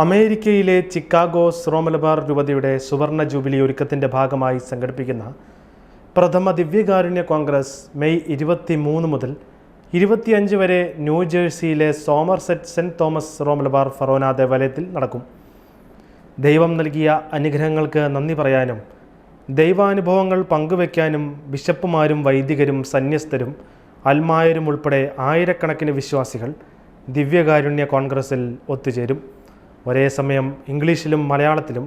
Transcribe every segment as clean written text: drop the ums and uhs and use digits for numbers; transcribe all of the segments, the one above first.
അമേരിക്കയിലെ Chicago Syro Malabar രൂപതയുടെ സുവർണ ജൂബിലി ഒരുക്കത്തിൻ്റെ ഭാഗമായി സംഘടിപ്പിക്കുന്ന പ്രഥമ ദിവ്യകാരുണ്യ കോൺഗ്രസ് മെയ് 23 മുതൽ 25 വരെ ന്യൂജേഴ്സിയിലെ Somerset saint Thomas Syro Malabar forane ദേവാലയത്തിൽ നടക്കും. ദൈവം നൽകിയ അനുഗ്രഹങ്ങൾക്ക് നന്ദി പറയാനും ദൈവാനുഭവങ്ങൾ പങ്കുവയ്ക്കാനും ബിഷപ്പുമാരും വൈദികരും സന്യസ്തരും അൽമായരും ഉൾപ്പെടെ ആയിരക്കണക്കിന് വിശ്വാസികൾ ദിവ്യകാരുണ്യ കോൺഗ്രസിൽ ഒത്തുചേരും. ഒരേ സമയം ഇംഗ്ലീഷിലും മലയാളത്തിലും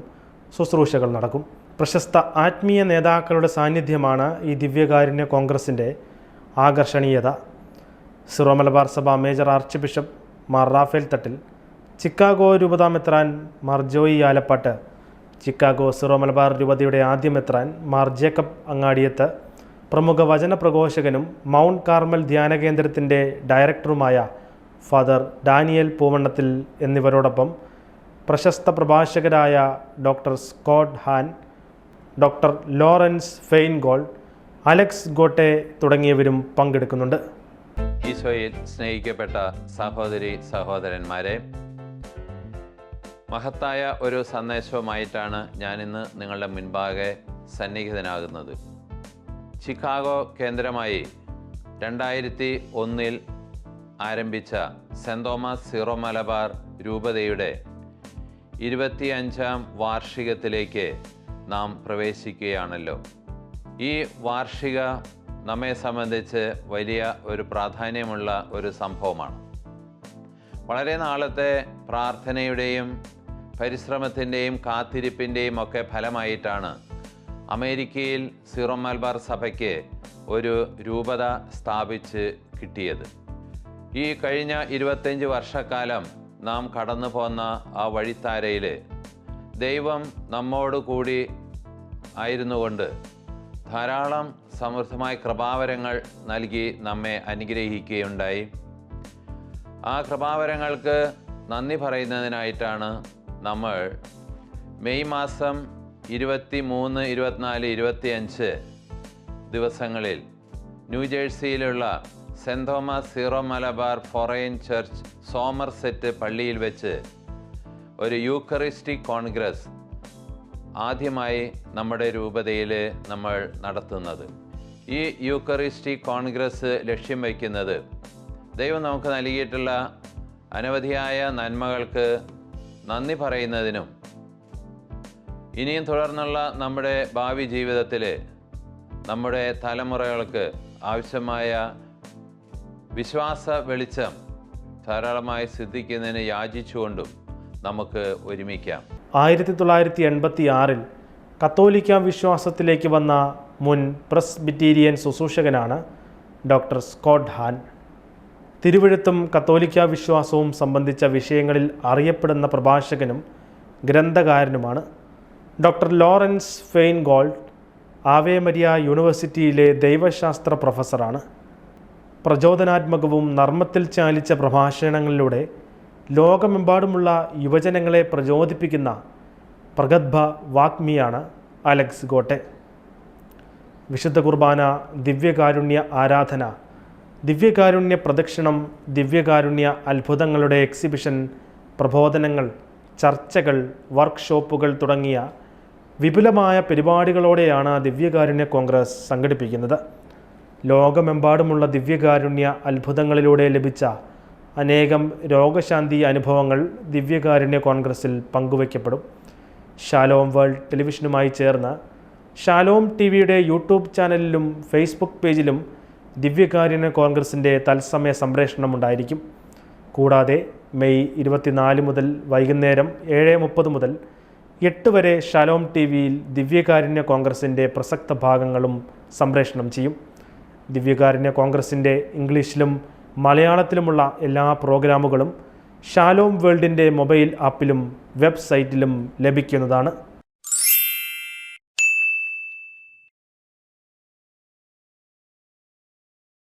ശുശ്രൂഷകൾ നടക്കും. പ്രശസ്ത ആത്മീയ നേതാക്കളുടെ സാന്നിധ്യമാണ് ഈ ദിവ്യകാരുണ്യ കോൺഗ്രസിൻ്റെ ആകർഷണീയത. സിറോ മലബാർ സഭ major archbishop Mar Raphael Thattil, Chicago രൂപതാ മെത്രാൻ Mar Joy Alappatt, Chicago Syro Malabar രൂപതയുടെ ആദ്യ മെത്രാൻ മാർ ജേക്കബ് അങ്ങാടിയത്ത്, പ്രമുഖ വചന പ്രഘോഷകനും മൗണ്ട് കാർമൽ ധ്യാന കേന്ദ്രത്തിൻ്റെ ഡയറക്ടറുമായ ഫാദർ ഡാനിയൽ പൂവണ്ണത്തിൽ എന്നിവരോടൊപ്പം പ്രശസ്ത പ്രഭാഷകരായ doctor Scott Hahn, doctor Lawrence Feingold, Alex Gotay തുടങ്ങിയവരും പങ്കെടുക്കുന്നുണ്ട്. ഈശോയിൽ സ്നേഹിക്കപ്പെട്ട സഹോദരി സഹോദരന്മാരെ, മഹത്തായ ഒരു സന്ദേശവുമായിട്ടാണ് ഞാനിന്ന് നിങ്ങളുടെ മുൻപാകെ സന്നിഹിതനാകുന്നത്. ചിക്കാഗോ കേന്ദ്രമായി 2001 ആരംഭിച്ച സെൻറ് തോമസ് സിറോ മലബാർ രൂപതയുടെ 25ാം വാർഷികത്തിലേക്ക് നാം പ്രവേശിക്കുകയാണല്ലോ. ഈ വാർഷിക നമ്മെ സംബന്ധിച്ച് വലിയ ഒരു പ്രാധാന്യമുള്ള ഒരു സംഭവമാണ്. വളരെ നാളത്തെ പ്രാർത്ഥനയുടെയും പരിശ്രമത്തിൻ്റെയും കാത്തിരിപ്പിൻ്റെയും ഒക്കെ ഫലമായിട്ടാണ് അമേരിക്കയിൽ സിറോ മലബാർ സഭയ്ക്ക് ഒരു രൂപത സ്ഥാപിച്ച് കിട്ടിയത്. ഈ കഴിഞ്ഞ 25 വർഷക്കാലം നാം കടന്നു പോന്ന ആ വഴിത്താരയിൽ ദൈവം നമ്മോട് കൂടി ആയിരുന്നുകൊണ്ട് ധാരാളം സമൃദ്ധമായ കൃപാവരങ്ങൾ നൽകി നമ്മെ അനുഗ്രഹിക്കുകയുണ്ടായി. ആ കൃപാവരങ്ങൾക്ക് നന്ദി പറയുന്നതിനായിട്ടാണ് നമ്മൾ മെയ് മാസം 23, 24, 25 ദിവസങ്ങളിൽ ന്യൂജേഴ്സിയിലുള്ള saint Thomas Syro Malabar forane church Somerset പള്ളിയിൽ വെച്ച് ഒരു യൂക്കറിസ്റ്റിക് കോൺഗ്രസ് ആദ്യമായി നമ്മുടെ രൂപതയിൽ നമ്മൾ നടത്തുന്നത്. ഈ യൂക്കറിസ്റ്റിക് കോൺഗ്രസ് ലക്ഷ്യം വയ്ക്കുന്നത് ദൈവം നമുക്ക് നൽകിയിട്ടുള്ള അനവധിയായ നന്മകൾക്ക് നന്ദി പറയുന്നതിനും ഇനിയും തുടർന്നുള്ള നമ്മുടെ ഭാവി ജീവിതത്തിൽ നമ്മുടെ തലമുറകൾക്ക് ആവശ്യമായ വിശ്വാസ വെളിച്ചം ധാരാളമായി സിദ്ധിക്കുന്നതിന് യാചിച്ചുകൊണ്ടും നമുക്ക് ഒരുമിക്കാം. 1986 കത്തോലിക്ക വിശ്വാസത്തിലേക്ക് വന്ന മുൻ പ്രസ്ബിറ്റീരിയൻ ശുശ്രൂഷകനാണ് ഡോക്ടർ സ്കോട്ട് ഹാൻ. തിരുവെഴുത്തും കത്തോലിക്ക വിശ്വാസവും സംബന്ധിച്ച വിഷയങ്ങളിൽ അറിയപ്പെടുന്ന പ്രഭാഷകനും ഗ്രന്ഥകാരനുമാണ്. ഡോക്ടർ ലോറൻസ് ഫെയിൻഗോൾഡ് ആവേ മരിയ യൂണിവേഴ്സിറ്റിയിലെ ദൈവശാസ്ത്ര പ്രൊഫസറാണ്. പ്രചോദനാത്മകവും നർമ്മത്തിൽ ചാലിച്ച പ്രഭാഷണങ്ങളിലൂടെ ലോകമെമ്പാടുമുള്ള യുവജനങ്ങളെ പ്രചോദിപ്പിക്കുന്ന പ്രഗത്ഭ വാഗ്മിയാണ് അലക്സ് ഗോട്ടെ. വിശുദ്ധ കുർബാന, ദിവ്യകാരുണ്യ ആരാധന, ദിവ്യകാരുണ്യ പ്രദക്ഷിണം, ദിവ്യകാരുണ്യ അത്ഭുതങ്ങളുടെ എക്സിബിഷൻ, പ്രബോധനങ്ങൾ, ചർച്ചകൾ, വർക്ക്ഷോപ്പുകൾ തുടങ്ങിയ വിപുലമായ പരിപാടികളോടെയാണ് ദിവ്യകാരുണ്യ കോൺഗ്രസ് സംഘടിപ്പിക്കുന്നത്. ലോകമെമ്പാടുമുള്ള ദിവ്യകാരുണ്യ അത്ഭുതങ്ങളിലൂടെ ലഭിച്ച അനേകം രോഗശാന്തി അനുഭവങ്ങൾ ദിവ്യകാരുണ്യ കോൺഗ്രസിൽ പങ്കുവയ്ക്കപ്പെടും. ഷാലോം വേൾഡ് ടെലിവിഷനുമായി ചേർന്ന് ഷാലോം ടിവിയുടെ യൂട്യൂബ് ചാനലിലും ഫേസ്ബുക്ക് പേജിലും ദിവ്യകാരുണ്യ കോൺഗ്രസിൻ്റെ തത്സമയ സംപ്രേഷണം ഉണ്ടായിരിക്കും. കൂടാതെ മെയ് 24 മുതൽ വൈകുന്നേരം 7:30 മുതൽ 8 വരെ ഷാലോം ടിവിയിൽ ദിവ്യകാരുണ്യ കോൺഗ്രസിൻ്റെ പ്രസക്ത ഭാഗങ്ങളും സംപ്രേഷണം ചെയ്യും. ദിവ്യകാരുണ്യ കോൺഗ്രസിൻ്റെ ഇംഗ്ലീഷിലും മലയാളത്തിലുമുള്ള എല്ലാ പ്രോഗ്രാമുകളും ഷാലോം വേൾഡിൻ്റെ മൊബൈൽ ആപ്പിലും വെബ്സൈറ്റിലും ലഭിക്കുന്നതാണ്.